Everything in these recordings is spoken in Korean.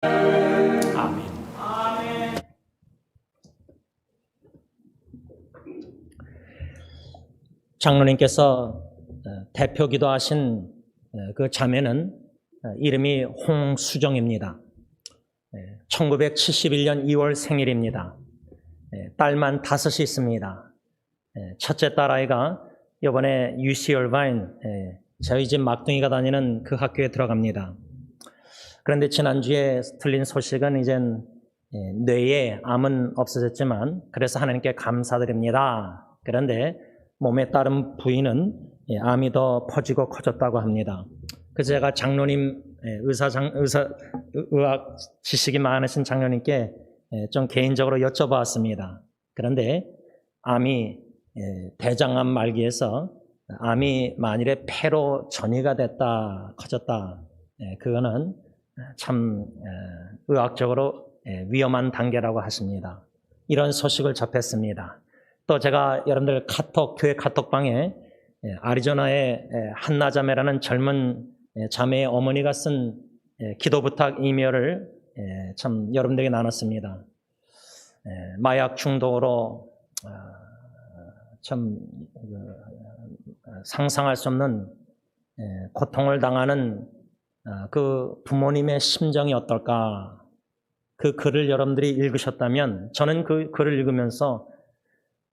아멘. 장로님께서 대표 기도하신 그 자매는 이름이 홍수정입니다. 1971년 2월 생일입니다. 딸만 5이 있습니다. 첫째 딸아이가 이번에 UC 얼바인, 저희 집 막둥이가 다니는 그 학교에 들어갑니다. 그런데 지난주에 들린 소식은 이젠 뇌에 암은 없어졌지만 그래서 하나님께 감사드립니다. 그런데 몸에 따른 부위는 암이 더 퍼지고 커졌다고 합니다. 그래서 제가 장로님, 의학 지식이 많으신 장로님께 좀 개인적으로 여쭤봤습니다. 그런데 암이 대장암 말기에서 암이 만일에 폐로 전이가 됐다, 커졌다, 그거는 참 의학적으로 위험한 단계라고 하십니다. 이런 소식을 접했습니다. 또 제가 여러분들 교회 카톡방에 아리조나의 한나자매라는 젊은 자매의 어머니가 쓴 기도 부탁 이메일을 참 여러분들에게 나눴습니다. 마약 중독으로 참 상상할 수 없는 고통을 당하는 그 부모님의 심정이 어떨까? 그 글을 여러분들이 읽으셨다면 저는 그 글을 읽으면서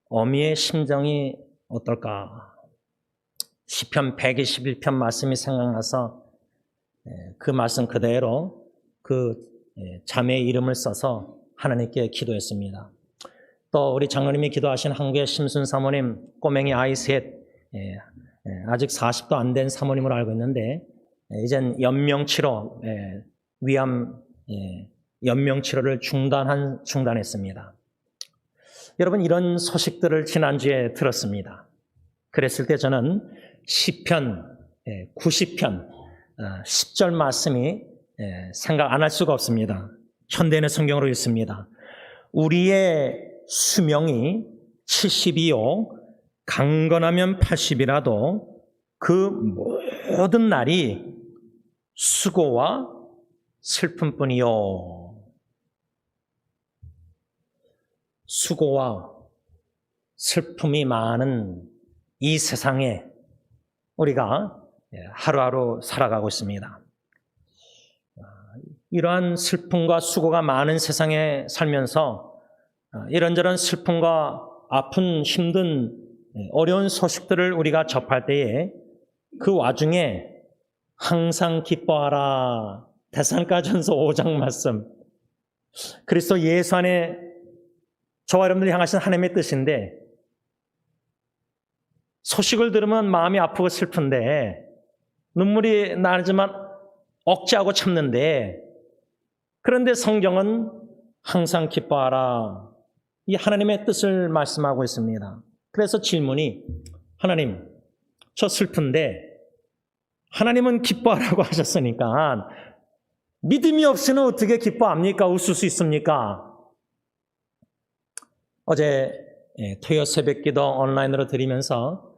어미의 심정이 어떨까? 시편 121편 말씀이 생각나서 그 말씀 그대로 그 자매의 이름을 써서 하나님께 기도했습니다. 또 우리 장로님이 기도하신 한국의 심순 사모님, 꼬맹이 아이 셋, 아직 40도 안 된 사모님으로 알고 있는데 이젠 연명치료, 위암 연명치료를 중단했습니다. 여러분, 이런 소식들을 지난주에 들었습니다. 그랬을 때 저는 시편 90편 10절 말씀이 생각 안 할 수가 없습니다. 현대인의 성경으로 있습니다. 우리의 수명이 70이요 강건하면 80이라도 그 모든 날이 수고와 슬픔뿐이요. 수고와 슬픔이 많은 이 세상에 우리가 하루하루 살아가고 있습니다. 이러한 슬픔과 수고가 많은 세상에 살면서 이런저런 슬픔과 아픈 힘든 어려운 소식들을 우리가 접할 때에 그 와중에 항상 기뻐하라. 데살로니가전서 5장 말씀. 그리스도 예수 안에 저와 여러분들이 향하신 하나님의 뜻인데 소식을 들으면 마음이 아프고 슬픈데 눈물이 나지만 억제하고 참는데 그런데 성경은 항상 기뻐하라. 이 하나님의 뜻을 말씀하고 있습니다. 그래서 질문이 하나님, 저 슬픈데 하나님은 기뻐하라고 하셨으니까 믿음이 없이는 어떻게 기뻐합니까? 웃을 수 있습니까? 어제 토요 새벽기도 온라인으로 드리면서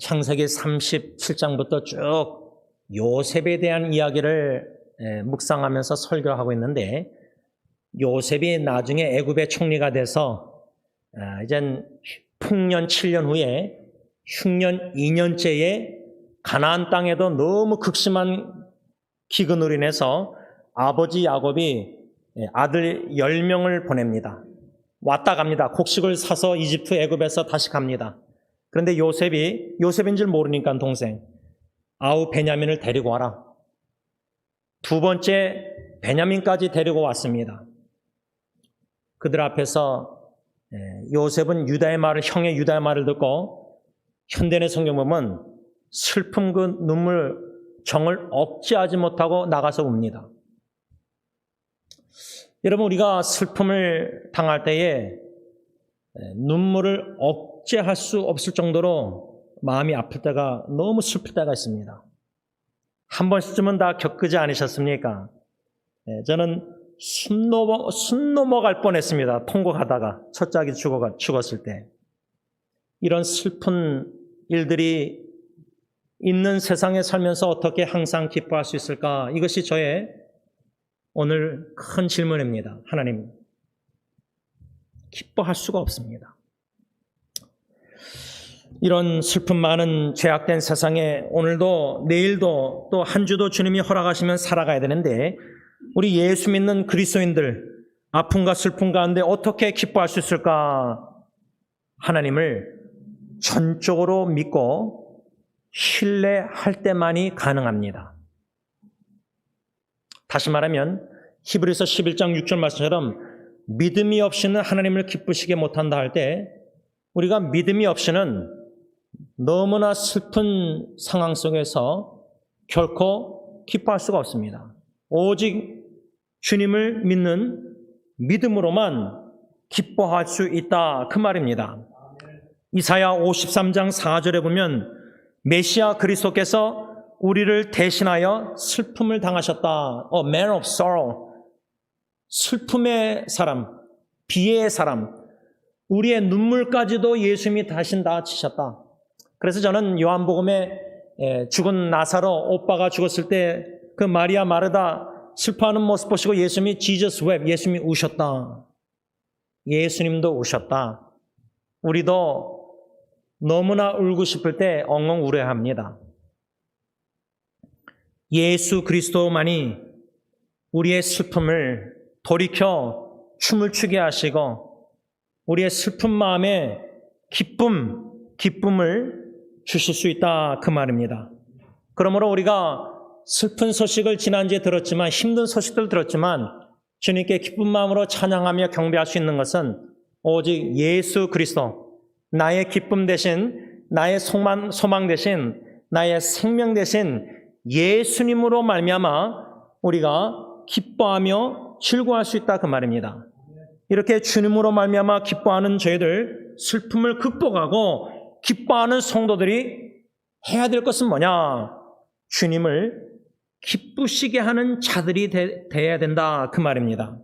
창세기 37장부터 쭉 요셉에 대한 이야기를 묵상하면서 설교하고 있는데 요셉이 나중에 애굽의 총리가 돼서 이젠 풍년 7년 후에 흉년 2년째에 가나안 땅에도 너무 극심한 기근으로 인해서 아버지 야곱이 아들 10명을 보냅니다. 왔다 갑니다. 곡식을 사서 이집트 애굽에서 다시 갑니다. 그런데 요셉인 줄 모르니까 동생 아우 베냐민을 데리고 와라. 두 번째 베냐민까지 데리고 왔습니다. 그들 앞에서 요셉은 형의 유다의 말을 듣고 현대의 성경 보면 슬픔 그 눈물 정을 억제하지 못하고 나가서 웁니다. 여러분, 우리가 슬픔을 당할 때에 눈물을 억제할 수 없을 정도로 마음이 아플 때가 너무 슬플 때가 있습니다. 한 번씩쯤은 다 겪지 않으셨습니까? 저는 숨 넘어갈 뻔했습니다. 통곡하다가 첫 짝이 죽었을 때. 이런 슬픈 일들이 있는 세상에 살면서 어떻게 항상 기뻐할 수 있을까? 이것이 저의 오늘 큰 질문입니다. 하나님, 기뻐할 수가 없습니다. 이런 슬픔 많은 죄악된 세상에 오늘도 내일도 또 한 주도 주님이 허락하시면 살아가야 되는데 우리 예수 믿는 그리스도인들 아픔과 슬픔 가운데 어떻게 기뻐할 수 있을까? 하나님을 전적으로 믿고 신뢰할 때만이 가능합니다. 다시 말하면 히브리서 11장 6절 말씀처럼 믿음이 없이는 하나님을 기쁘시게 못한다 할 때 우리가 믿음이 없이는 너무나 슬픈 상황 속에서 결코 기뻐할 수가 없습니다. 오직 주님을 믿는 믿음으로만 기뻐할 수 있다 그 말입니다. 이사야 53장 4절에 보면 메시아 그리스도께서 우리를 대신하여 슬픔을 당하셨다. A man of sorrow. 슬픔의 사람, 비애의 사람, 우리의 눈물까지도 예수님이 대신 다 치셨다. 그래서 저는 요한복음에 죽은 나사로 오빠가 죽었을 때 그 마리아 마르다 슬퍼하는 모습 보시고 예수님이 Jesus wept, 예수님이 우셨다. 예수님도 우셨다. 우리도 너무나 울고 싶을 때 엉엉 울어야 합니다. 예수 그리스도만이 우리의 슬픔을 돌이켜 춤을 추게 하시고 우리의 슬픈 마음에 기쁨을 주실 수 있다 그 말입니다. 그러므로 우리가 슬픈 소식을 지난주에 들었지만 힘든 소식들 들었지만 주님께 기쁜 마음으로 찬양하며 경배할 수 있는 것은 오직 예수 그리스도 나의 기쁨 대신 나의 소망 대신 나의 생명 대신 예수님으로 말미암아 우리가 기뻐하며 즐거워할 수 있다 그 말입니다. 이렇게 주님으로 말미암아 기뻐하는 저희들 슬픔을 극복하고 기뻐하는 성도들이 해야 될 것은 뭐냐? 주님을 기쁘시게 하는 자들이 되어야 된다 그 말입니다.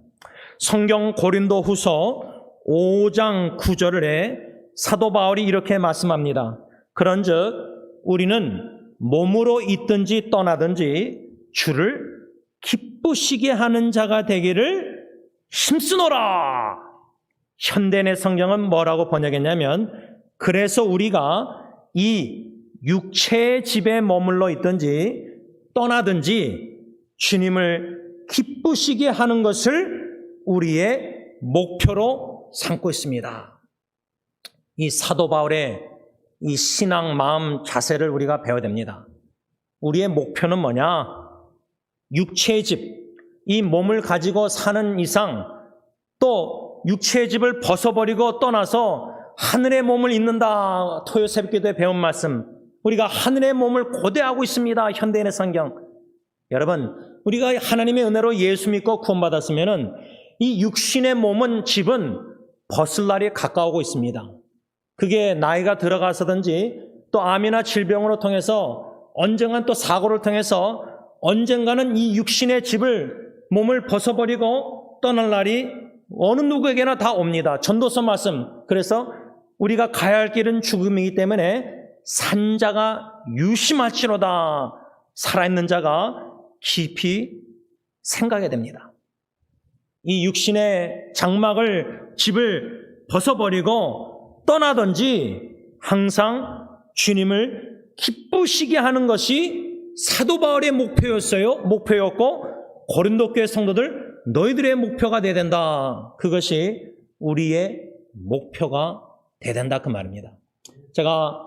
성경 고린도후서 5장 9절에 사도 바울이 이렇게 말씀합니다. 그런즉 우리는 몸으로 있든지 떠나든지 주를 기쁘시게 하는 자가 되기를 힘쓰노라. 현대의 성경은 뭐라고 번역했냐면 그래서 우리가 이 육체의 집에 머물러 있든지 떠나든지 주님을 기쁘시게 하는 것을 우리의 목표로 삼고 있습니다. 이 사도 바울의 이 신앙 마음 자세를 우리가 배워야 됩니다. 우리의 목표는 뭐냐? 육체의 집, 이 몸을 가지고 사는 이상 또 육체의 집을 벗어버리고 떠나서 하늘의 몸을 잇는다. 토요 새벽기도에 배운 말씀. 우리가 하늘의 몸을 고대하고 있습니다. 현대인의 성경. 여러분, 우리가 하나님의 은혜로 예수 믿고 구원받았으면은 이 육신의 몸은 집은 벗을 날이 가까우고 있습니다. 그게 나이가 들어가서든지 또 암이나 질병으로 통해서 언젠간 또 사고를 통해서 언젠가는 이 육신의 집을 몸을 벗어버리고 떠날 날이 어느 누구에게나 다 옵니다. 전도서 말씀. 그래서 우리가 가야 할 길은 죽음이기 때문에 산자가 유심할지로다. 살아있는 자가 깊이 생각해야 됩니다. 이 육신의 장막을 집을 벗어버리고 떠나든지 항상 주님을 기쁘시게 하는 것이 사도 바울의 목표였고 고린도 교회 성도들 너희들의 목표가 돼야 된다. 그것이 우리의 목표가 돼야 된다 그 말입니다. 제가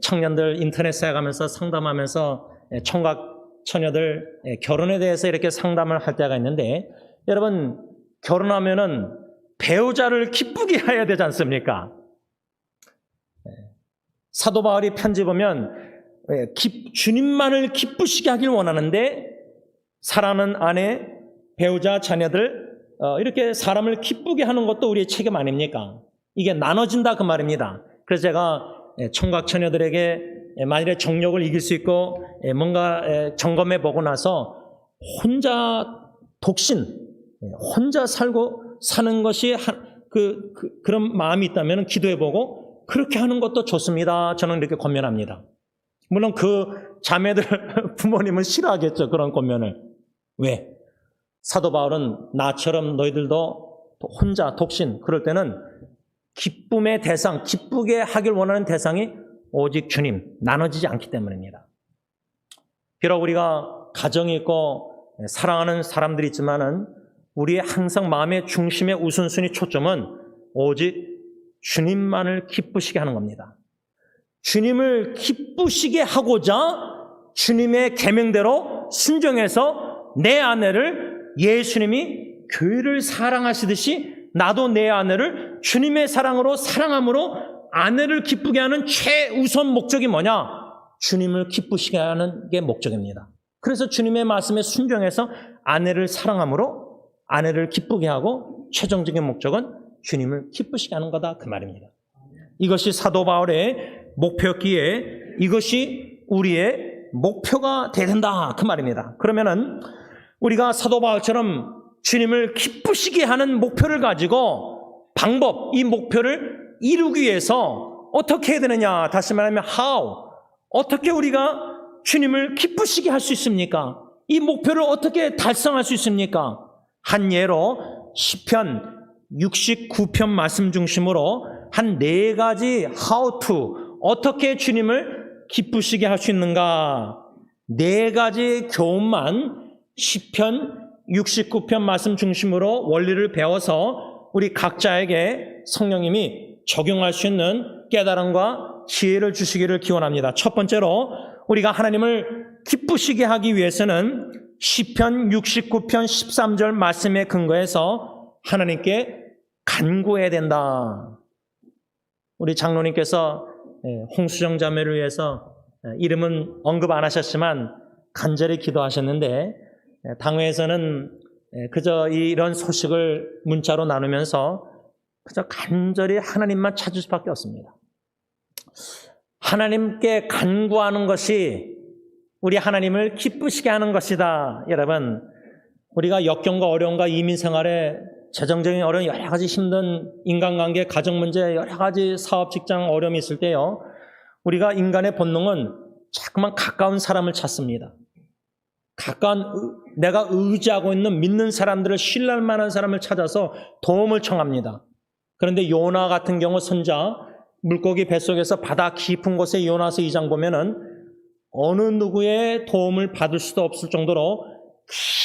청년들 인터넷 사역하면서 상담하면서 총각 처녀들 결혼에 대해서 이렇게 상담을 할 때가 있는데 여러분 결혼하면은 배우자를 기쁘게 해야 되지 않습니까? 사도 바울이 편지 보면 주님만을 기쁘시게 하길 원하는데 사랑하는 아내, 배우자, 자녀들 이렇게 사람을 기쁘게 하는 것도 우리의 책임 아닙니까? 이게 나눠진다 그 말입니다. 그래서 제가 총각 처녀들에게 만일에 정욕을 이길 수 있고 뭔가 점검해 보고 나서 혼자 독신, 혼자 사는 것이 그런 마음이 있다면 기도해 보고 그렇게 하는 것도 좋습니다. 저는 이렇게 권면합니다. 물론 그 자매들 부모님은 싫어하겠죠. 그런 권면을. 왜? 사도 바울은 나처럼 너희들도 혼자 독신, 그럴 때는 기쁨의 대상, 기쁘게 하길 원하는 대상이 오직 주님, 나눠지지 않기 때문입니다. 비록 우리가 가정이 있고 사랑하는 사람들이 있지만은 우리의 항상 마음의 중심의 우선순위 초점은 오직 주님만을 기쁘시게 하는 겁니다. 주님을 기쁘시게 하고자 주님의 계명대로 순종해서 내 아내를 예수님이 교회를 사랑하시듯이 나도 내 아내를 주님의 사랑으로 사랑함으로 아내를 기쁘게 하는 최우선 목적이 뭐냐? 주님을 기쁘시게 하는 게 목적입니다. 그래서 주님의 말씀에 순종해서 아내를 사랑함으로 아내를 기쁘게 하고 최종적인 목적은 주님을 기쁘시게 하는 거다, 그 말입니다. 이것이 사도 바울의 목표였기에 이것이 우리의 목표가 돼야 된다, 그 말입니다. 그러면은 우리가 사도 바울처럼 주님을 기쁘시게 하는 목표를 가지고 방법, 이 목표를 이루기 위해서 어떻게 해야 되느냐? 다시 말하면 how, 어떻게 우리가 주님을 기쁘시게 할 수 있습니까? 이 목표를 어떻게 달성할 수 있습니까? 한 예로 시편 69편 말씀 중심으로 한 4가지 how to, 어떻게 주님을 기쁘시게 할 수 있는가? 4가지 교훈만 시편 69편 말씀 중심으로 원리를 배워서 우리 각자에게 성령님이 적용할 수 있는 깨달음과 지혜를 주시기를 기원합니다. 첫 번째로 우리가 하나님을 기쁘시게 하기 위해서는 시편 69편 13절 말씀에 근거해서 하나님께 간구해야 된다. 우리 장로님께서 홍수정 자매를 위해서 이름은 언급 안 하셨지만 간절히 기도하셨는데 당회에서는 그저 이런 소식을 문자로 나누면서 그저 간절히 하나님만 찾을 수밖에 없습니다. 하나님께 간구하는 것이 우리 하나님을 기쁘시게 하는 것이다. 여러분, 우리가 역경과 어려움과 이민 생활에 재정적인 어려움, 여러 가지 힘든 인간관계, 가정 문제, 여러 가지 사업, 직장 어려움이 있을 때요, 우리가 인간의 본능은 자꾸만 가까운 사람을 찾습니다. 가까운, 내가 의지하고 있는 믿는 사람들을 신뢰할 만한 사람을 찾아서 도움을 청합니다. 그런데 요나 같은 경우 선자, 물고기 뱃속에서 바다 깊은 곳에 요나서 2장 보면은 어느 누구의 도움을 받을 수도 없을 정도로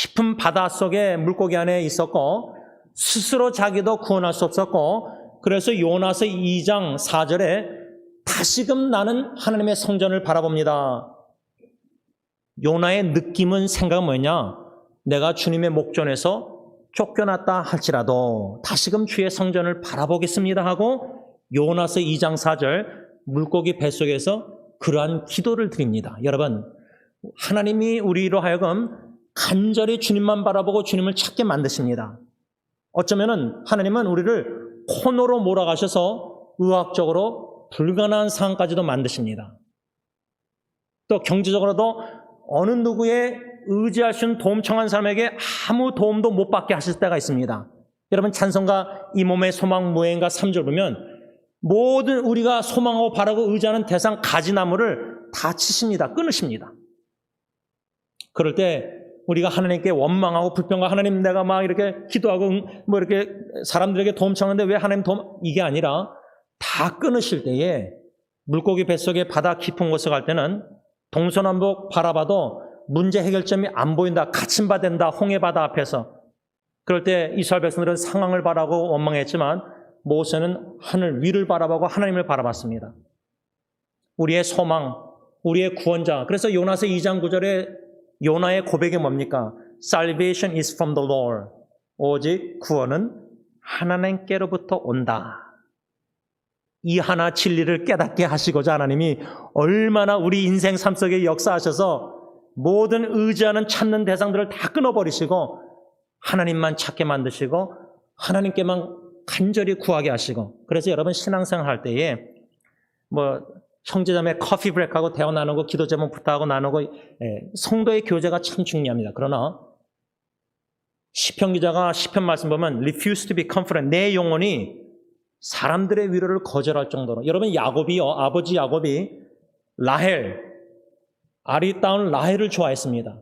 깊은 바다 속에 물고기 안에 있었고 스스로 자기도 구원할 수 없었고, 그래서 요나서 2장 4절에 다시금 나는 하나님의 성전을 바라봅니다. 요나의 느낌은, 생각은 뭐냐? 내가 주님의 목전에서 쫓겨났다 할지라도 다시금 주의 성전을 바라보겠습니다 하고 요나서 2장 4절 물고기 뱃속에서 그러한 기도를 드립니다. 여러분, 하나님이 우리로 하여금 간절히 주님만 바라보고 주님을 찾게 만드십니다. 어쩌면은 하나님은 우리를 코너로 몰아가셔서 의학적으로 불가능한 상황까지도 만드십니다. 또 경제적으로도 어느 누구의 의지할 수 있는 도움 청한 사람에게 아무 도움도 못 받게 하실 때가 있습니다. 여러분, 찬송가 이 몸의 소망 무해인가 3절 보면 모든 우리가 소망하고 바라고 의지하는 대상 가지나무를 다 치십니다. 끊으십니다. 그럴 때 우리가 하나님께 원망하고 불평과 하나님 내가 막 이렇게 기도하고 뭐 이렇게 사람들에게 도움 청하는데 왜 하나님 도움, 이게 아니라 다 끊으실 때에 물고기 뱃속에 바다 깊은 곳에 갈 때는 동서남북 바라봐도 문제 해결점이 안 보인다. 갇힌바 된다. 홍해바다 앞에서. 그럴 때 이스라엘 백성들은 상황을 바라고 원망했지만 모세는 하늘 위를 바라보고 하나님을 바라봤습니다. 우리의 소망, 우리의 구원자. 그래서 요나서 2장 9절에 요나의 고백이 뭡니까? Salvation is from the Lord. 오직 구원은 하나님께로부터 온다. 이 하나 진리를 깨닫게 하시고자 하나님이 얼마나 우리 인생 삶 속에 역사하셔서 모든 의지하는 찾는 대상들을 다 끊어버리시고 하나님만 찾게 만드시고 하나님께만 간절히 구하게 하시고, 그래서 여러분 신앙생활 할 때에 뭐 형제자매 커피 브레이크하고 대화 나누고 기도 제목 부탁하고 나누고 성도의 교제가 참 중요합니다. 그러나 시편 기자가 시편 말씀 보면 refuse to be comforted, 내 영혼이 사람들의 위로를 거절할 정도로, 여러분 야곱이요, 아버지 야곱이 라헬, 아리따운 라헬을 좋아했습니다.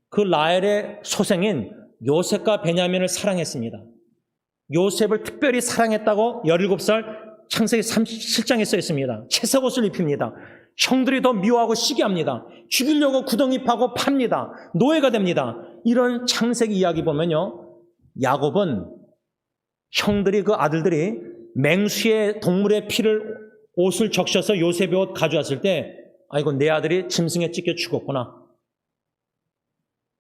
그 라헬의 소생인 요셉과 베냐민을 사랑했습니다. 요셉을 특별히 사랑했다고 17살 창세기 37장에 써 있습니다. 채색옷을 입힙니다. 형들이 더 미워하고 시기합니다. 죽이려고 구덩이 파고 팝니다. 노예가 됩니다. 이런 창세기 이야기 보면요, 야곱은 형들이, 그 아들들이 맹수의 동물의 피를 옷을 적셔서 요셉의 옷 가져왔을 때, 아이고 내 아들이 짐승에 찢겨 죽었구나.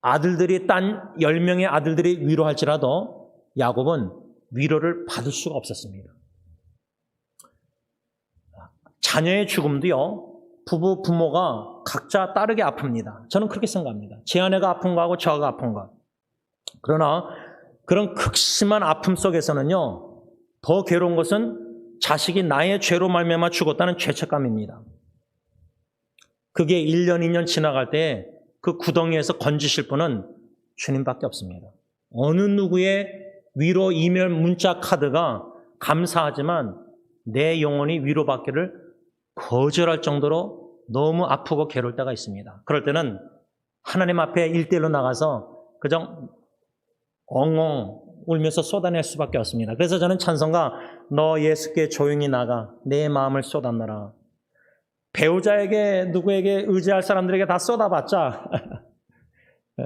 아들들이, 딴 10명의 아들들이 위로할지라도 야곱은 위로를 받을 수가 없었습니다. 자녀의 죽음도요, 부모가 각자 다르게 아픕니다. 저는 그렇게 생각합니다. 제 아내가 아픈 거하고 저가 아픈 거. 그러나 그런 극심한 아픔 속에서는요, 더 괴로운 것은 자식이 나의 죄로 말미암아 죽었다는 죄책감입니다. 그게 1년, 2년 지나갈 때 그 구덩이에서 건지실 분은 주님밖에 없습니다. 어느 누구의 위로 이메일 문자 카드가 감사하지만 내 영혼이 위로받기를 거절할 정도로 너무 아프고 괴로울 때가 있습니다. 그럴 때는 하나님 앞에 1대1로 나가서 그저 엉엉 울면서 쏟아낼 수밖에 없습니다. 그래서 저는 찬송가 너 예수께 조용히 나가 내 마음을 쏟아내라. 배우자에게, 누구에게 의지할 사람들에게 다 쏟아봤자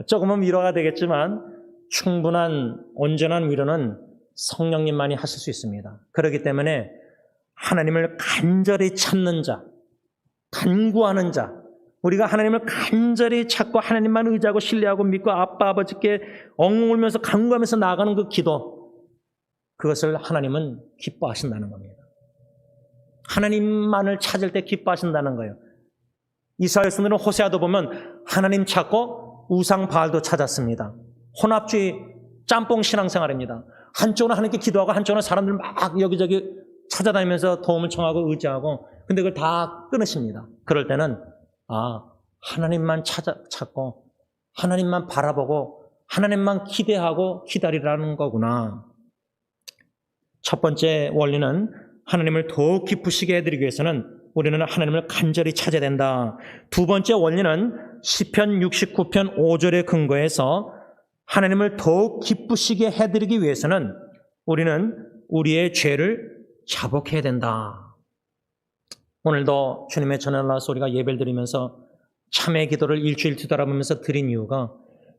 조금은 위로가 되겠지만 충분한 온전한 위로는 성령님만이 하실 수 있습니다. 그렇기 때문에 하나님을 간절히 찾는 자, 간구하는 자, 우리가 하나님을 간절히 찾고 하나님만 의지하고 신뢰하고 믿고 아빠 아버지께 엉엉 울면서 간구하면서 나아가는 그 기도, 그것을 하나님은 기뻐하신다는 겁니다. 하나님만을 찾을 때 기뻐하신다는 거예요. 이스라엘 성도는 호세아도 보면 하나님 찾고 우상 바알도 찾았습니다. 혼합주의 짬뽕 신앙생활입니다. 한쪽은 하나님께 기도하고 한쪽은 사람들 막 여기저기 찾아다니면서 도움을 청하고 의지하고, 근데 그걸 다 끊으십니다. 그럴 때는 하나님만 찾고 하나님만 바라보고 하나님만 기대하고 기다리라는 거구나. 첫 번째 원리는 하나님을 더욱 기쁘시게 해드리기 위해서는 우리는 하나님을 간절히 찾아야 된다. 두 번째 원리는 시편 69편 5절에 근거해서 하나님을 더욱 기쁘시게 해드리기 위해서는 우리는 우리의 죄를 자복해야 된다. 오늘도 주님의 전을 나서 우리가 예배를 드리면서 참회 기도를 일주일 뒤돌아보면서 드린 이유가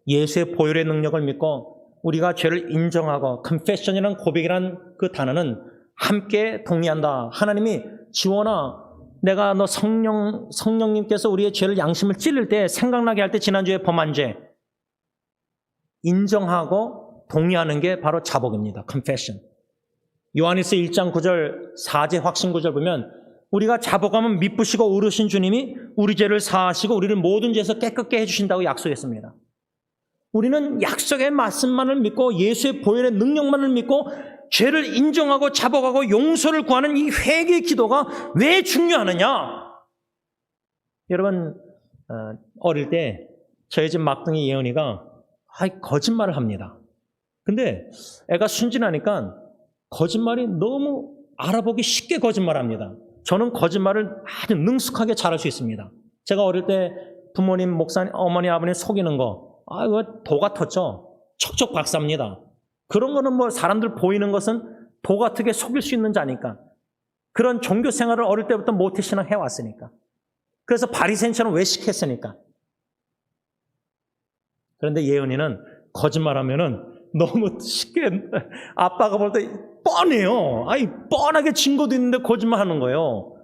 예수의 보혈의 능력을 믿고 우리가 죄를 인정하고 confession이라는 고백이라는 그 단어는 함께 동의한다. 하나님이 지원아, 내가 너 성령님께서 우리의 죄를 양심을 찔릴 때 생각나게 할 때 지난주에 범한 죄 인정하고 동의하는 게 바로 자복입니다. confession. 요한일서 1장 9절 4제 확신 구절 보면 우리가 자복하면 미쁘시고 의로우신 주님이 우리 죄를 사하시고 우리를 모든 죄에서 깨끗게 해주신다고 약속했습니다. 우리는 약속의 말씀만을 믿고 예수의 보혈의 능력만을 믿고 죄를 인정하고 자복하고 용서를 구하는 이 회개 기도가 왜 중요하느냐? 여러분, 어릴 때 저희 집 막둥이 예언이가 거짓말을 합니다. 근데 애가 순진하니까 거짓말이 너무 알아보기 쉽게 거짓말합니다. 저는 거짓말을 아주 능숙하게 잘할 수 있습니다. 제가 어릴 때 부모님, 목사님, 어머니, 아버님 속이는 거, 이거 도 같았죠. 척척 박사입니다. 그런 거는 뭐 사람들 보이는 것은 도 같게 속일 수 있는 자니까. 그런 종교 생활을 어릴 때부터 모태신앙 해왔으니까. 그래서 바리새인처럼 외식했으니까. 그런데 예은이는 거짓말하면은 너무 쉽게 아빠가 볼 때 뻔해요. 뻔하게 증거도 있는데 거짓말하는 거예요.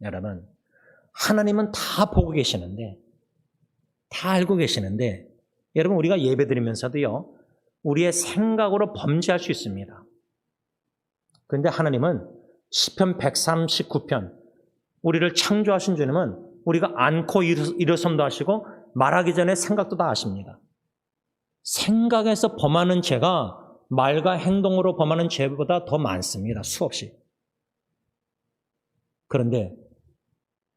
여러분, 하나님은 다 보고 계시는데, 다 알고 계시는데, 여러분 우리가 예배드리면서도요, 우리의 생각으로 범죄할 수 있습니다. 그런데 하나님은 시편 139편, 우리를 창조하신 주님은 우리가 앉고 일어섬도 하시고 말하기 전에 생각도 다 아십니다. 생각에서 범하는 죄가 말과 행동으로 범하는 죄보다 더 많습니다. 수없이. 그런데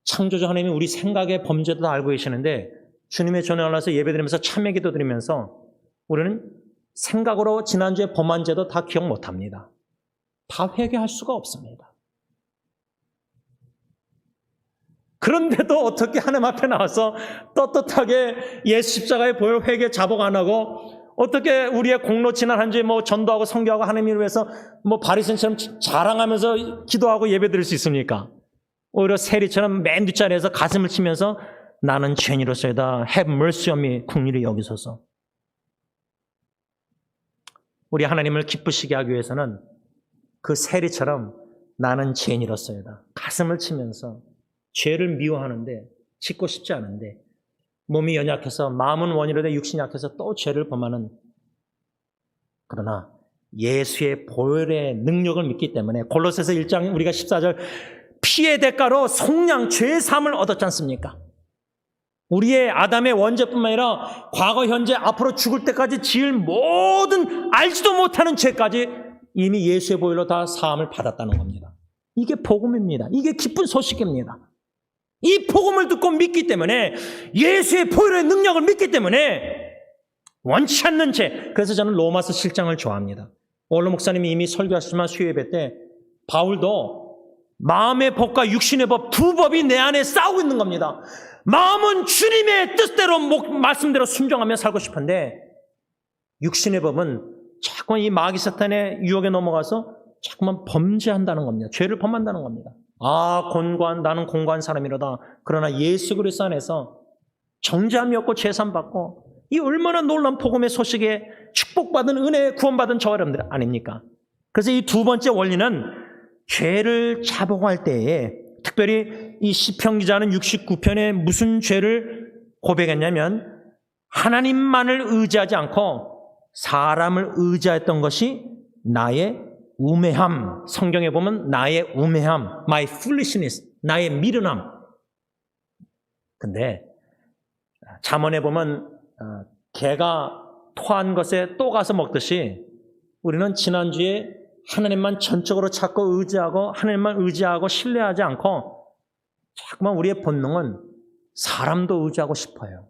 창조주 하나님이 우리 생각의 범죄도 다 알고 계시는데 주님의 전에 올라서 예배드리면서 참회 기도 드리면서 우리는 생각으로 지난주에 범한 죄도 다 기억 못합니다. 다 회개할 수가 없습니다. 그런데도 어떻게 하나님 앞에 나와서 떳떳하게 예수 십자가의 보혈 회개 자복 안 하고 어떻게 우리의 공로 지난 한 주에 뭐 전도하고 선교하고 하나님을 위해서 뭐 바리새인처럼 자랑하면서 기도하고 예배드릴 수 있습니까? 오히려 세리처럼 맨 뒷자리에서 가슴을 치면서 나는 죄인으로서이다. Have mercy on me. 긍휼히 여기소서. 우리 하나님을 기쁘시게 하기 위해서는 그 세리처럼 나는 죄인이로서이다. 가슴을 치면서 죄를 미워하는데 짓고 싶지 않은데 몸이 연약해서 마음은 원이로되 육신이 약해서 또 죄를 범하는, 그러나 예수의 보혈의 능력을 믿기 때문에 골로새서 1장 우리가 14절 피의 대가로 속량 죄 사함을 얻었지 않습니까? 우리의 아담의 원죄뿐만 아니라 과거 현재 앞으로 죽을 때까지 지을 모든 알지도 못하는 죄까지 이미 예수의 보혈로 다 사함을 받았다는 겁니다. 이게 복음입니다. 이게 기쁜 소식입니다. 이 복음을 듣고 믿기 때문에, 예수의 보혈의 능력을 믿기 때문에 원치 않는 죄. 그래서 저는 로마서 7장을 좋아합니다. 원로 목사님이 이미 설교하시지만 수요예배 때 바울도 마음의 법과 육신의 법 두 법이 내 안에 싸우고 있는 겁니다. 마음은 주님의 뜻대로 말씀대로 순종하며 살고 싶은데 육신의 법은 자꾸만 이 마귀 사탄의 유혹에 넘어가서 자꾸만 범죄한다는 겁니다. 죄를 범한다는 겁니다. 나는 공고한 사람이로다. 그러나 예수 그리스도 안에서 정죄함이 없고 죄산 받고, 이 얼마나 놀라운 복음의 소식에 축복받은 은혜 구원받은 저와 여러분들 아닙니까? 그래서 이 두 번째 원리는 죄를 자복할 때에, 특별히 이 시편 기자는 69편에 무슨 죄를 고백했냐면 하나님만을 의지하지 않고 사람을 의지했던 것이 나의 우매함. 성경에 보면 나의 우매함, my foolishness, 나의 미련함. 근데 잠언에 보면 개가 토한 것에 또 가서 먹듯이 우리는 지난주에 하나님만 전적으로 찾고 의지하고 하나님만 의지하고 신뢰하지 않고 자꾸만 우리의 본능은 사람도 의지하고 싶어요.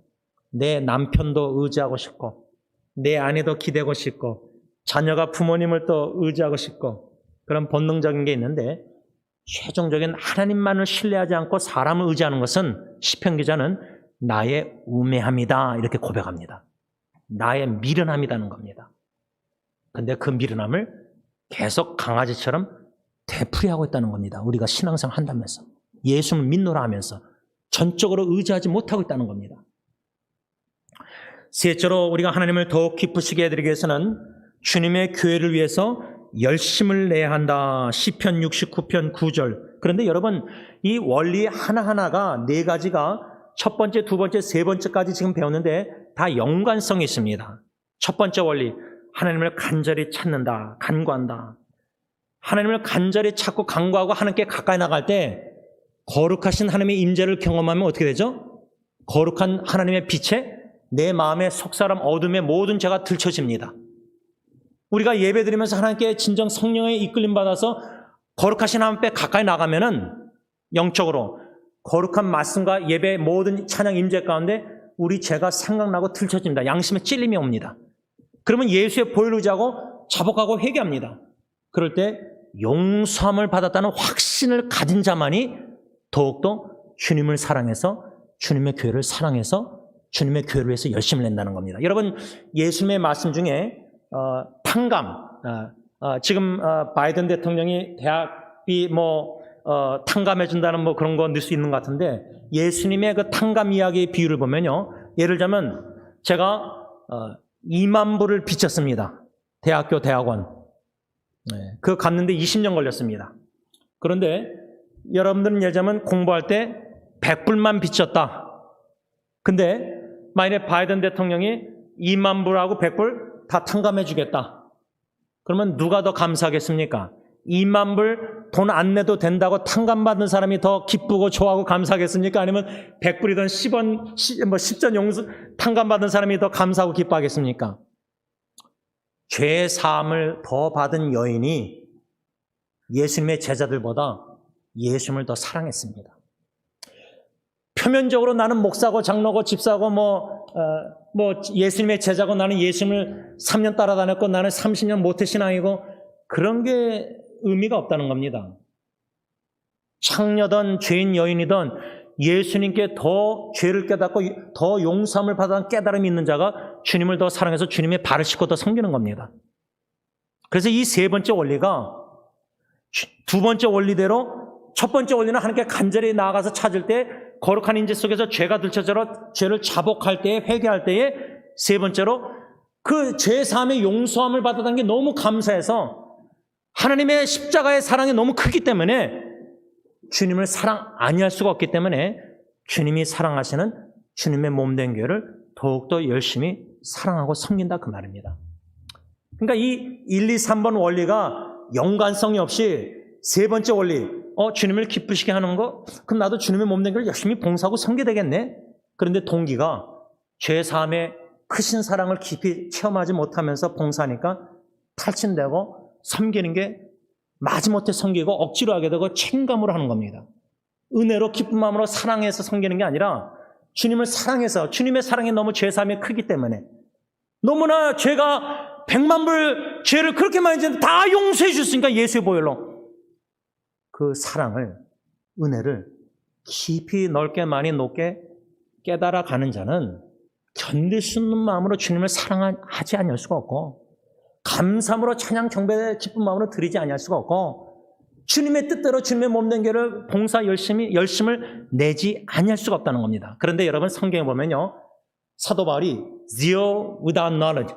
내 남편도 의지하고 싶고 내 아내도 기대고 싶고 자녀가 부모님을 또 의지하고 싶고 그런 본능적인 게 있는데, 최종적인 하나님만을 신뢰하지 않고 사람을 의지하는 것은 시편 기자는 나의 우매함이다 이렇게 고백합니다. 나의 미련함이라는 겁니다. 근데 그 미련함을 계속 강아지처럼 되풀이하고 있다는 겁니다. 우리가 신앙생활 한다면서 예수를 믿노라 하면서 전적으로 의지하지 못하고 있다는 겁니다. 셋째로 우리가 하나님을 더욱 기쁘시게 해드리기 위해서는 주님의 교회를 위해서 열심을 내야 한다. 시편 69편 9절. 그런데 여러분, 이 원리 하나하나가 네 가지가 첫 번째, 두 번째, 세 번째까지 지금 배웠는데 다 연관성이 있습니다. 첫 번째 원리, 하나님을 간절히 찾는다, 간구한다. 하나님을 간절히 찾고 간구하고 하나님께 가까이 나갈 때 거룩하신 하나님의 임재를 경험하면 어떻게 되죠? 거룩한 하나님의 빛에 내 마음의 속사람 어둠의 모든 죄가 들춰집니다. 우리가 예배드리면서 하나님께 진정 성령의 이끌림 받아서 거룩하신 하나님 앞에 가까이 나가면은 영적으로 거룩한 말씀과 예배 모든 찬양 임재 가운데 우리 죄가 생각나고 들춰집니다. 양심의 찔림이 옵니다. 그러면 예수의 보혈을 의지하고 자복하고 회개합니다. 그럴 때 용서함을 받았다는 확신을 가진 자만이 더욱더 주님을 사랑해서 주님의 교회를 사랑해서 주님의 교회를 위해서 열심을 낸다는 겁니다. 여러분, 예수님의 말씀 중에 탕감, 지금 바이든 대통령이 대학비 탕감해 준다는 그런 거 넣을 수 있는 것 같은데, 예수님의 그 탕감 이야기의 비유를 보면요, 예를 들자면 제가 2만 불을 빚졌습니다. 대학원. 그거 갚는데 20년 걸렸습니다. 그런데 여러분들은 예를 들자면 공부할 때 100불만 빚졌다. 근데 만약에 바이든 대통령이 2만 불하고 100불 다 탕감해 주겠다. 그러면 누가 더 감사하겠습니까? 2만 불 돈 안 내도 된다고 탕감받는 사람이 더 기쁘고 좋아하고 감사하겠습니까? 아니면 100불이든 10전 용서 탕감받은 사람이 더 감사하고 기뻐하겠습니까? 죄 사함을 더 받은 여인이 예수님의 제자들보다 예수님을 더 사랑했습니다. 표면적으로 나는 목사고 장로고 집사고 예수님의 제자고 나는 예수님을 3년 따라다녔고 나는 30년 모태신앙이고 그런 게 의미가 없다는 겁니다. 창녀든 죄인 여인이든 예수님께 더 죄를 깨닫고 더 용서함을 받아 깨달음이 있는 자가 주님을 더 사랑해서 주님의 발을 씻고 더 섬기는 겁니다. 그래서 이 세 번째 원리가 두 번째 원리대로 첫 번째 원리는 하나님께 간절히 나아가서 찾을 때 거룩한 인재 속에서 죄가 들춰져 죄를 자복할 때에 회개할 때에 세 번째로 그 죄 사함의 용서함을 받았다는 게 너무 감사해서 하나님의 십자가의 사랑이 너무 크기 때문에 주님을 사랑 아니할 수가 없기 때문에 주님이 사랑하시는 주님의 몸된 교회를 더욱더 열심히 사랑하고 섬긴다 그 말입니다. 그러니까 이 1, 2, 3번 원리가 연관성이 없이 세 번째 원리, 주님을 기쁘시게 하는 거, 그럼 나도 주님의 몸된 교회를 열심히 봉사하고 섬기게 되겠네. 그런데 동기가 죄 사함의 크신 사랑을 깊이 체험하지 못하면서 봉사하니까 탈진되고 섬기는 게 마지못해 섬기고 억지로 하게 되고 책임감으로 하는 겁니다. 은혜로 기쁜 마음으로 사랑해서 섬기는 게 아니라 주님을 사랑해서 주님의 사랑이 너무 죄 사함이 크기 때문에 너무나 죄가 100만 불 죄를 그렇게 많이 짓는데 다 용서해 주셨으니까 예수의 보혈로 그 사랑을 은혜를 깊이 넓게 많이 높게 깨달아 가는 자는 견딜 수 없는 마음으로 주님을 사랑하지 아니할 수가 없고 감사함으로 찬양 경배 기쁜 마음으로 드리지 아니할 수가 없고 주님의 뜻대로 주님의 몸된 교회를 봉사 열심을 내지 아니할 수가 없다는 겁니다. 그런데 여러분 성경에 보면요. 사도 바울이 zeal without knowledge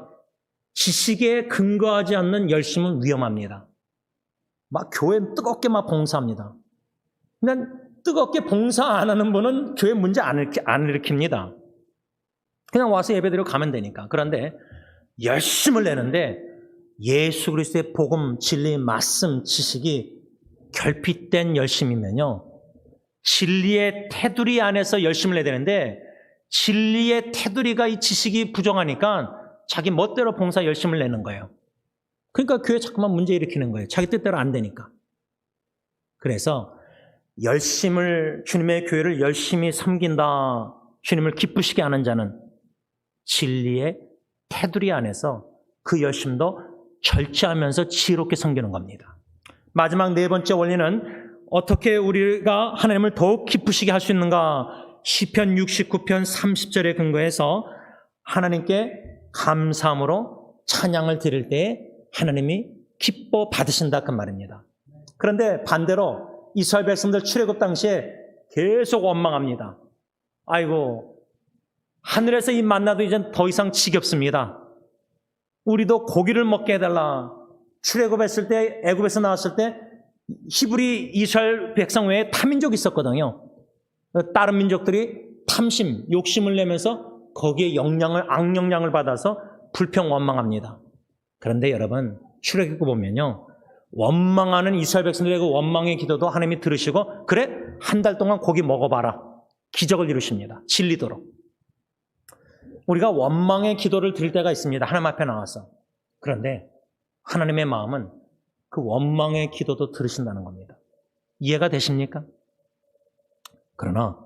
지식에 근거하지 않는 열심은 위험합니다. 막 교회 뜨겁게 막 봉사합니다. 근데 뜨겁게 봉사 안 하는 분은 교회 문제 안 일으킵니다. 그냥 와서 예배드리고 가면 되니까. 그런데 열심을 내는데 예수 그리스도의 복음, 진리, 말씀, 지식이 결핍된 열심이면요. 진리의 테두리 안에서 열심을 내야 되는데 진리의 테두리가 이 지식이 부정하니까 자기 멋대로 봉사 열심을 내는 거예요. 그러니까 교회 자꾸만 문제 일으키는 거예요. 자기 뜻대로 안 되니까. 그래서 주님의 교회를 열심히 섬긴다, 주님을 기쁘시게 하는 자는 진리의 테두리 안에서 그 열심도 절제하면서 지혜롭게 섬기는 겁니다. 마지막 네 번째 원리는 어떻게 우리가 하나님을 더욱 기쁘시게 할 수 있는가? 시편 69편 30절에 근거해서 하나님께 감사함으로 찬양을 드릴 때 하나님이 기뻐 받으신다 그 말입니다. 그런데 반대로 이스라엘 백성들 출애굽 당시에 계속 원망합니다. 아이고 하늘에서 이 만나도 이제 더 이상 지겹습니다. 우리도 고기를 먹게 해달라. 출애굽했을 때 애굽에서 나왔을 때 히브리 이스라엘 백성 외에 타민족이 있었거든요. 다른 민족들이 탐심, 욕심을 내면서 거기에 악영향을 받아서 불평 원망합니다. 그런데 여러분 출애굽 보면요. 원망하는 이스라엘 백성들의 그 원망의 기도도 하나님이 들으시고 그래? 한 달 동안 고기 먹어봐라. 기적을 이루십니다. 진리도록. 우리가 원망의 기도를 드릴 때가 있습니다. 하나님 앞에 나와서. 그런데 하나님의 마음은 그 원망의 기도도 들으신다는 겁니다. 이해가 되십니까? 그러나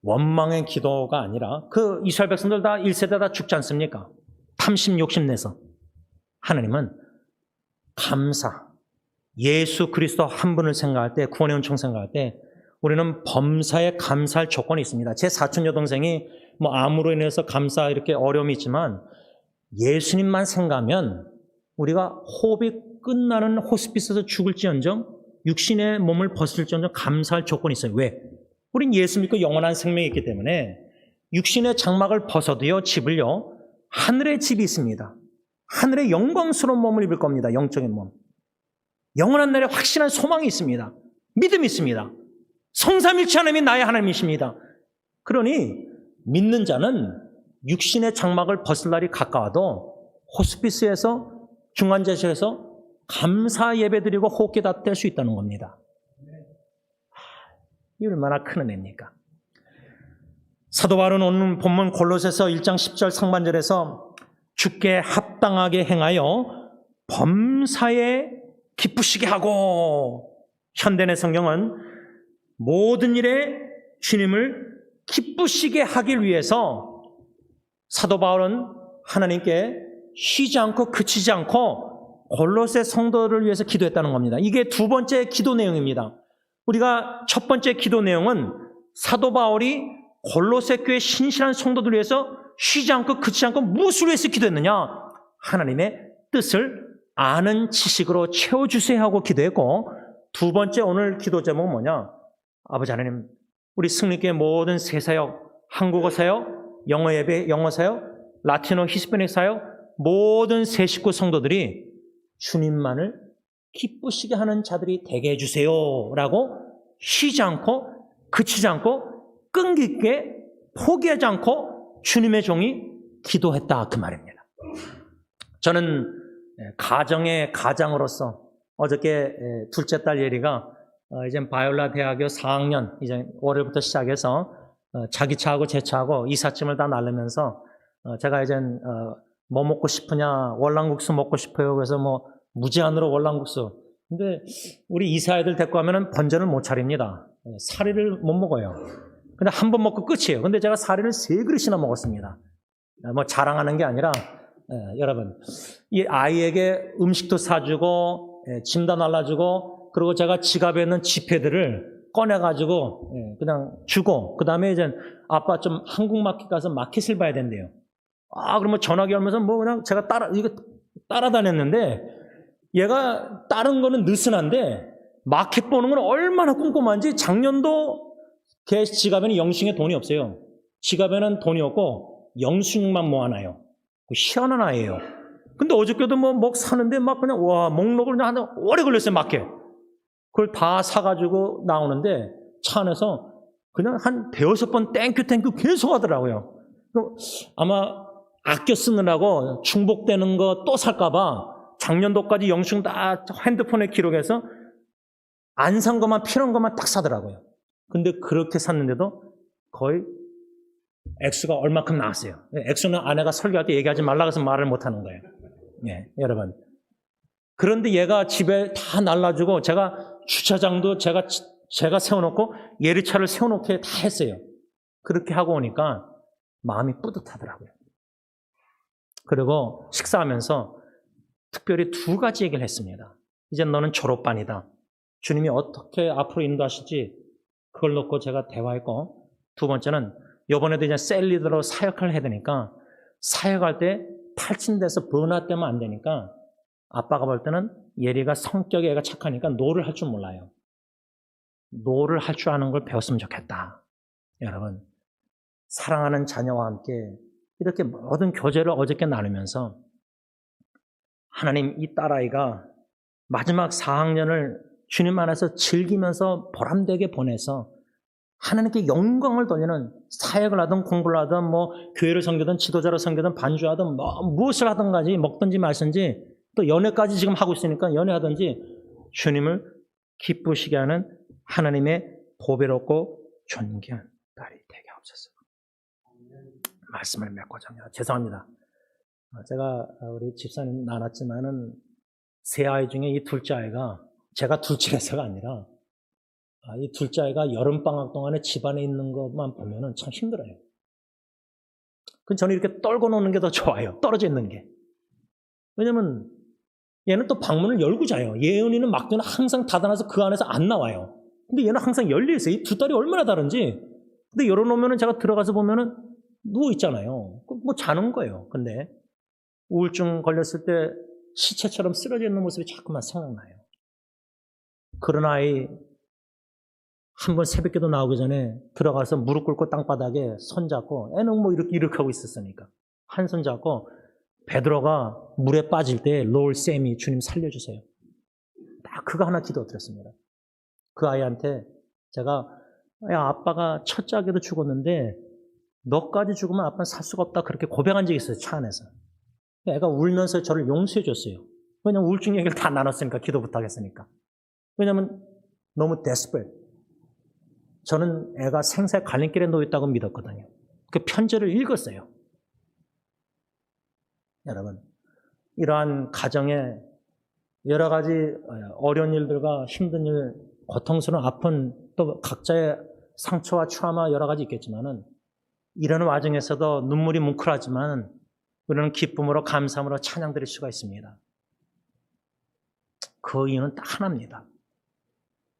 원망의 기도가 아니라 그 이스라엘 백성들 다 1세대 다 죽지 않습니까? 탐심 욕심 내서. 하나님은 감사, 예수 그리스도 한 분을 생각할 때, 구원의 은총 생각할 때 우리는 범사에 감사할 조건이 있습니다. 제 사촌 여동생이 암으로 인해서 감사 이렇게 어려움이 있지만 예수님만 생각하면 우리가 호흡이 끝나는 호스피스에서 죽을지언정 육신의 몸을 벗을지언정 감사할 조건이 있어요. 왜? 우린 예수 믿고 영원한 생명이 있기 때문에 육신의 장막을 벗어도요, 집을요, 하늘의 집이 있습니다. 하늘의 영광스러운 몸을 입을 겁니다. 영적인 몸. 영원한 날에 확실한 소망이 있습니다. 믿음이 있습니다. 성삼일체 하나님이 나의 하나님이십니다. 그러니 믿는 자는 육신의 장막을 벗을 날이 가까워도 호스피스에서 중환자실에서 감사 예배드리고 호흡기 다 뗄 수 있다는 겁니다. 이 얼마나 큰 은혜입니까? 사도 바울은 오늘 본문 골로새서 1장 10절 상반절에서 주께 합당하게 행하여 범사에 기쁘시게 하고, 현대의 성경은 모든 일에 주님을 기쁘시게 하길 위해서 사도 바울은 하나님께 쉬지 않고 그치지 않고 골로새 성도를 위해서 기도했다는 겁니다. 이게 두 번째 기도 내용입니다. 우리가 첫 번째 기도 내용은 사도 바울이 골로새 교회 신실한 성도들 위해서 쉬지 않고 그치지 않고 무엇을 위해서 기도했느냐? 하나님의 뜻을 아는 지식으로 채워주세요 하고 기도했고, 두 번째 오늘 기도 제목은 뭐냐? 아버지 하나님, 우리 승리교회 모든 새사역, 한국어 사역, 영어 예배, 영어 사역, 라틴어, 히스패닉 사역, 모든 새 식구 성도들이 주님만을 기쁘시게 하는 자들이 되게 해주세요 라고 쉬지 않고 그치지 않고 끈기 있게 포기하지 않고 주님의 종이 기도했다, 그 말입니다. 저는 가정의 가장으로서 어저께 둘째 딸 예리가 이제 바이올라 대학교 4학년 이제 월요일부터 시작해서 자기 차하고 제 차하고 이삿짐을 다 나르면서 제가 이제 뭐 먹고 싶으냐, 월남국수 먹고 싶어요. 그래서 뭐 무제한으로 월남국수. 근데 우리 이사애들 데리고 가면은 번전을 못 차립니다. 사리를 못 먹어요. 근데 한 번 먹고 끝이에요. 근데 제가 사리를 3그릇이나 먹었습니다. 뭐 자랑하는 게 아니라 여러분, 이 아이에게 음식도 사주고 짐도 날라주고, 그리고 제가 지갑에 있는 지폐들을 꺼내가지고 그냥 주고, 그 다음에 이제 아빠 좀 한국 마켓 가서 마켓을 봐야 된대요. 그러면 전화기 하면서 뭐 그냥 제가 이거 따라다녔는데, 얘가 다른 거는 느슨한데 마켓 보는 건 얼마나 꼼꼼한지. 작년도 걔 지갑에는 영수증에 돈이 없어요. 지갑에는 돈이 없고 영수증만 모아놔요. 희한한 아이예요. 근데 어저께도 뭐 사는데 막 그냥 목록을 그냥 오래 걸렸어요, 마켓. 그걸 다 사가지고 나오는데 차 안에서 그냥 한 5-6번 땡큐 계속 하더라고요. 아마 아껴 쓰느라고 중복되는 거 또 살까봐 작년도까지 영수증 다 핸드폰에 기록해서 안 산 것만, 필요한 것만 딱 사더라고요. 근데 그렇게 샀는데도 거의 액수가 얼마큼 나왔어요. 액수는 아내가 설교할 때 얘기하지 말라고 해서 말을 못 하는 거예요. 여러분. 그런데 얘가 집에 다 날라주고, 제가 주차장도 제가 세워놓고 예리차를 세워놓게 다 했어요. 그렇게 하고 오니까 마음이 뿌듯하더라고요. 그리고 식사하면서 특별히 2가지 얘기를 했습니다. 이제 너는 졸업반이다. 주님이 어떻게 앞으로 인도하실지 그걸 놓고 제가 대화했고, 두 번째는 이번에도 이제 셀리더로 사역을 해야 되니까 사역할 때 탈진돼서 번아되면 안 되니까 아빠가 볼 때는 예리가 성격이 애가 착하니까 노를 할 줄 몰라요. 노를 할 줄 아는 걸 배웠으면 좋겠다. 여러분, 사랑하는 자녀와 함께 이렇게 모든 교제를 어저께 나누면서 하나님, 이 딸아이가 마지막 4학년을 주님 안에서 즐기면서 보람되게 보내서 하나님께 영광을 돌리는, 사역을 하든 공부를 하든 뭐 교회를 섬기든 지도자를 섬기든 반주하든 뭐 무엇을 하든 간지, 먹든지 마시든지, 또 연애까지 지금 하고 있으니까 연애하든지 주님을 기쁘시게 하는 하나님의 보배롭고 존귀한 딸이 되게 하옵소서. 말씀을 맺고자 합니다. 죄송합니다. 제가 우리 집사님 나눴지만은 세 아이 중에 이 둘째 아이가, 제가 둘째라서가 아니라 이 둘째 아이가 여름방학 동안에 집안에 있는 것만 보면은 참 힘들어요. 저는 이렇게 떨고 노는 게 더 좋아요. 떨어져 있는 게. 왜냐면 얘는 또 방문을 열고 자요. 예은이는 막대는 항상 닫아놔서 그 안에서 안 나와요. 근데 얘는 항상 열려있어요. 이 두 딸이 얼마나 다른지. 근데 열어놓으면은 제가 들어가서 보면은 누워있잖아요. 뭐 자는 거예요. 근데 우울증 걸렸을 때 시체처럼 쓰러져 있는 모습이 자꾸만 생각나요. 그런 아이 한 번 새벽기도 나오기 전에 들어가서 무릎 꿇고 땅바닥에 손잡고, 애는 뭐 이렇게 하고 있었으니까 한 손 잡고, 베드로가 물에 빠질 때 롤 쌤이 주님 살려주세요. 딱 그거 하나 기도드렸습니다. 그 아이한테 제가, 야, 아빠가 첫째 아기도 죽었는데 너까지 죽으면 아빠는 살 수가 없다, 그렇게 고백한 적이 있어요. 차 안에서. 애가 울면서 저를 용서해 줬어요. 왜냐면 우울증 얘기를 다 나눴으니까, 기도부터 하겠으니까. 왜냐면 너무 desperate. 저는 애가 생사의 갈림길에 놓였다고 믿었거든요. 그 편지를 읽었어요. 여러분, 이러한 가정에 여러 가지 어려운 일들과 힘든 일, 고통스러운 아픈, 또 각자의 상처와 트라우마 여러 가지 있겠지만은, 이런 와중에서도 눈물이 뭉클하지만 우리는 기쁨으로, 감사함으로 찬양 드릴 수가 있습니다. 그 이유는 딱 하나입니다.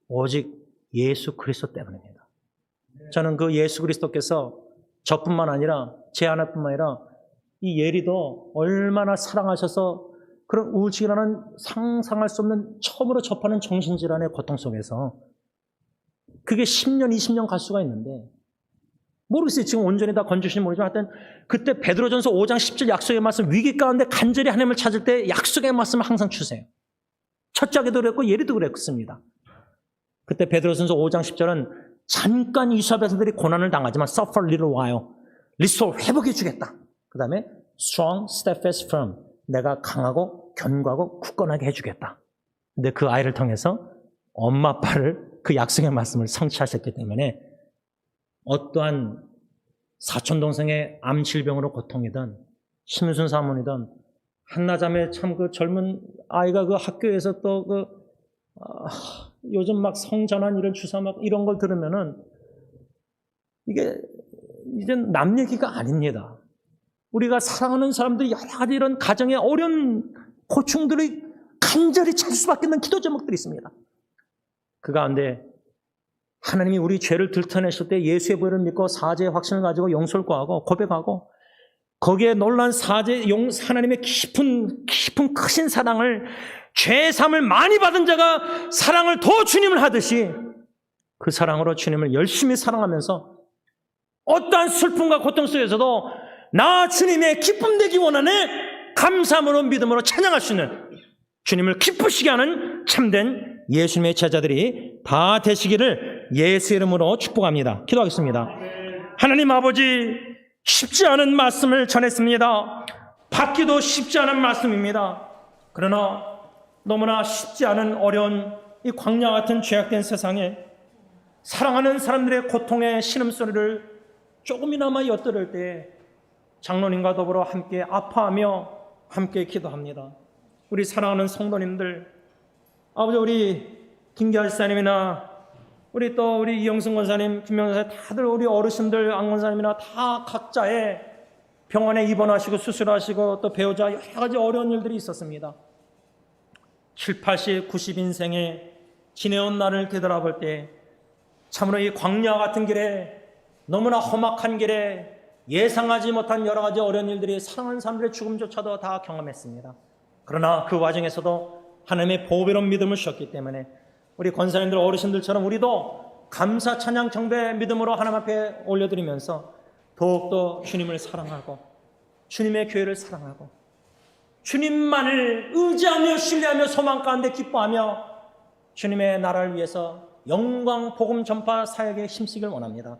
오직 예수 그리스도 때문입니다. 저는 그 예수 그리스도께서 저뿐만 아니라 제 하나뿐만 아니라 이 예리도 얼마나 사랑하셔서 그런 우울증이라는 상상할 수 없는 처음으로 접하는 정신질환의 고통 속에서 그게 10년, 20년 갈 수가 있는데 모르겠어요. 지금 온전히 다 건주시는지 모르지만 하여튼 그때 베드로전서 5장 10절 약속의 말씀 위기 가운데 간절히 하나님을 찾을 때 약속의 말씀을 항상 주세요. 첫째도 그랬고 예리도 그랬습니다. 그때 베드로전서 5장 10절은 잠깐 이스라엘 백성들이 고난을 당하지만 suffer a little while, restore, 회복해 주겠다. 그 다음에 strong, steadfast, firm, 내가 강하고 견고하고 굳건하게 해주겠다. 근데 그 아이를 통해서 엄마 아빠를 그 약속의 말씀을 성취하셨기 때문에 어떠한 사촌 동생의 암 질병으로 고통이든 심순 사모이든 한나자매 참 그 젊은 아이가 그 학교에서 또 요즘 막 성전환 이런 주사 막 이런 걸 들으면은 이게 이제 남 얘기가 아닙니다. 우리가 사랑하는 사람들이 여러 가지 이런 가정의 어려운 고충들이 간절히 찾을 수밖에 없는 기도 제목들이 있습니다. 그 가운데 하나님이 우리 죄를 들춰내실 때 예수의 보혈을 믿고 사죄의 확신을 가지고 용서를 구하고 고백하고 거기에 놀란 사죄, 하나님의 깊은 크신 사랑을 죄사함을 많이 받은 자가 사랑을 더 주님을 하듯이 그 사랑으로 주님을 열심히 사랑하면서 어떠한 슬픔과 고통 속에서도 나 주님의 기쁨 되기 원하네 감사함으로 믿음으로 찬양할 수 있는 주님을 기쁘시게 하는 참된 예수님의 제자들이 다 되시기를 예수 이름으로 축복합니다. 기도하겠습니다. 하나님 아버지, 쉽지 않은 말씀을 전했습니다. 받기도 쉽지 않은 말씀입니다. 그러나 너무나 쉽지 않은 어려운 이 광야 같은 죄악된 세상에 사랑하는 사람들의 고통의 신음소리를 조금이나마 엿들을 때 장로님과 더불어 함께 아파하며 함께 기도합니다. 우리 사랑하는 성도님들, 아버지 우리 김기하 지사님이나 우리 이영승 권사님, 김명사 다들 우리 어르신들, 안 권사님이나 다 각자의 병원에 입원하시고 수술하시고 또 배우자 여러 가지 어려운 일들이 있었습니다. 7, 80, 90 인생에 지내온 날을 되돌아볼 때 참으로 이 광야 같은 길에 너무나 험악한 길에 예상하지 못한 여러 가지 어려운 일들이 사랑하는 사람들의 죽음조차도 다 경험했습니다. 그러나 그 와중에서도 하나님의 보배로운 믿음을 주셨기 때문에 우리 권사님들 어르신들처럼 우리도 감사 찬양 경배 믿음으로 하나님 앞에 올려드리면서 더욱더 주님을 사랑하고 주님의 교회를 사랑하고 주님만을 의지하며 신뢰하며 소망 가운데 기뻐하며 주님의 나라를 위해서 영광 복음 전파 사역에 힘쓰기를 원합니다.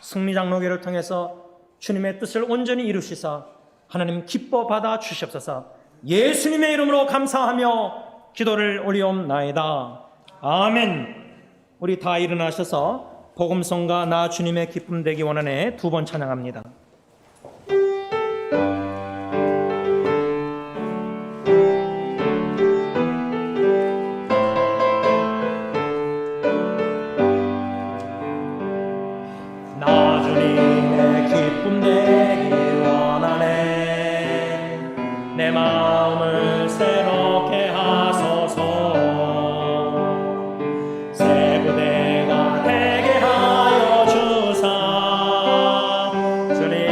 승리장로교를 통해서 주님의 뜻을 온전히 이루시사 하나님 기뻐 받아 주시옵소서. 예수님의 이름으로 감사하며 기도를 올리옵나이다. 아멘. 우리 다 일어나셔서 복음성과 나 주님의 기쁨 되기 원하네 두 번 찬양합니다. 나 주님의 기쁨 되기 원하네 내 마음을 새롭게 하소서 새 부대가 되게 하여 주사 주님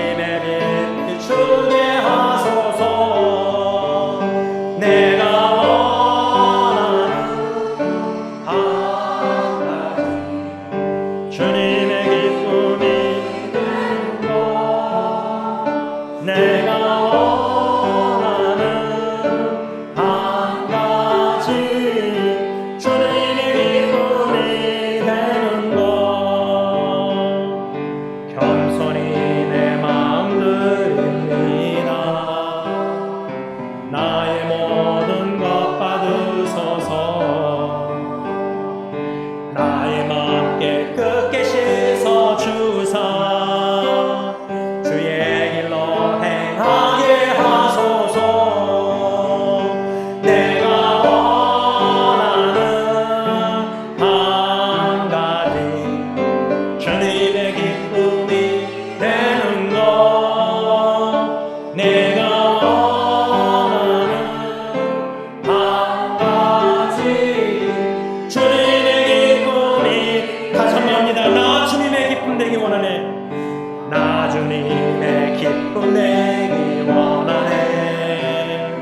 기쁨 내기 원하네.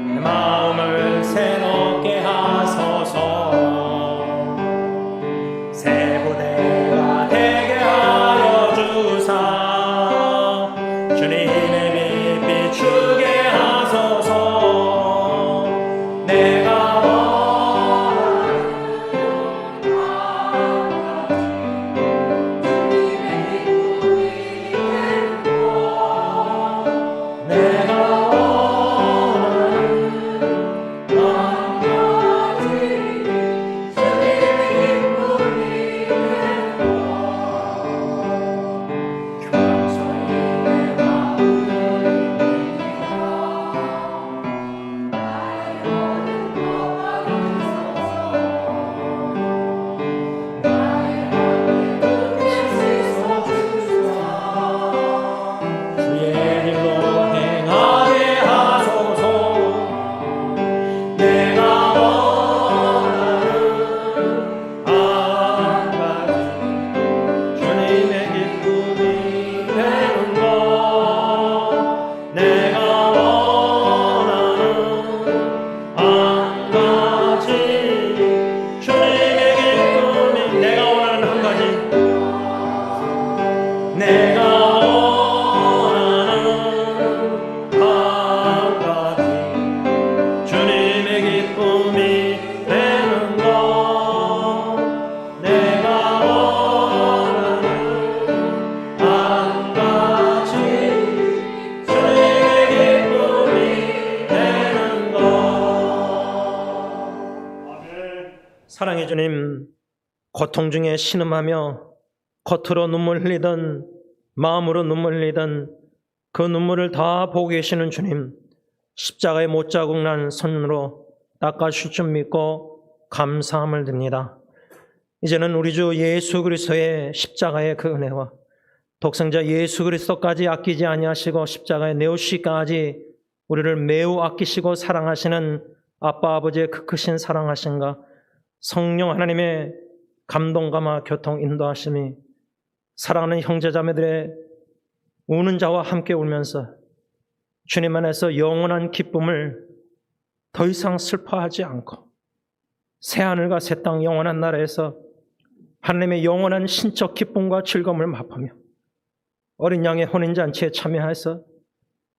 내 마음을 새롭게 하소서. 새 부대가 되게 하여 주사 주님의 빛 비추게 하소서. 내가 사랑해 주님, 고통 중에 신음하며 겉으로 눈물 흘리던 마음으로 눈물 흘리던 그 눈물을 다 보고 계시는 주님, 십자가의 못자국 난 손으로 닦아주실 줄 믿고 감사함을 드립니다. 이제는 우리 주 예수 그리스도의 십자가의 그 은혜와 독생자 예수 그리스도까지 아끼지 아니하시고 십자가에 내오시기까지 우리를 매우 아끼시고 사랑하시는 아빠 아버지의 그 크신 사랑하심과 성령 하나님의 감동감화 교통 인도하심이 사랑하는 형제자매들의 우는 자와 함께 울면서 주님 안에서 영원한 기쁨을 더 이상 슬퍼하지 않고 새하늘과 새 땅 영원한 나라에서 하나님의 영원한 신적 기쁨과 즐거움을 맛보며 어린 양의 혼인잔치에 참여해서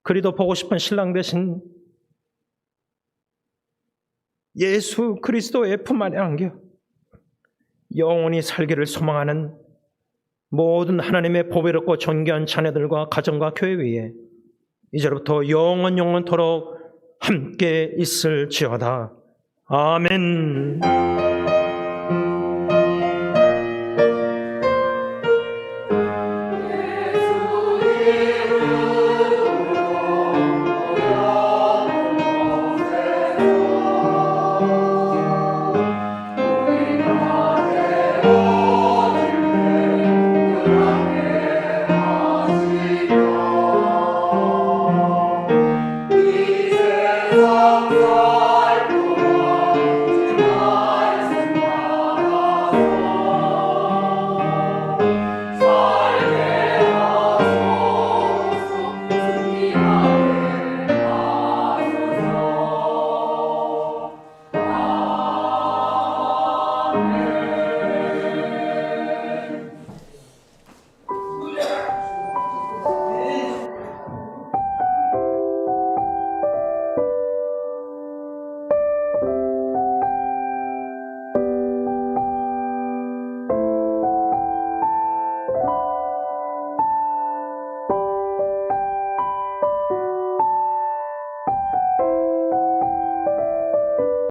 그리도 보고 싶은 신랑 되신 예수 그리스도의 품 안에 안겨 영원히 살기를 소망하는 모든 하나님의 보배롭고 존귀한 자녀들과 가정과 교회 위에 이제부터 영원토록 함께 있을지어다. 아멘.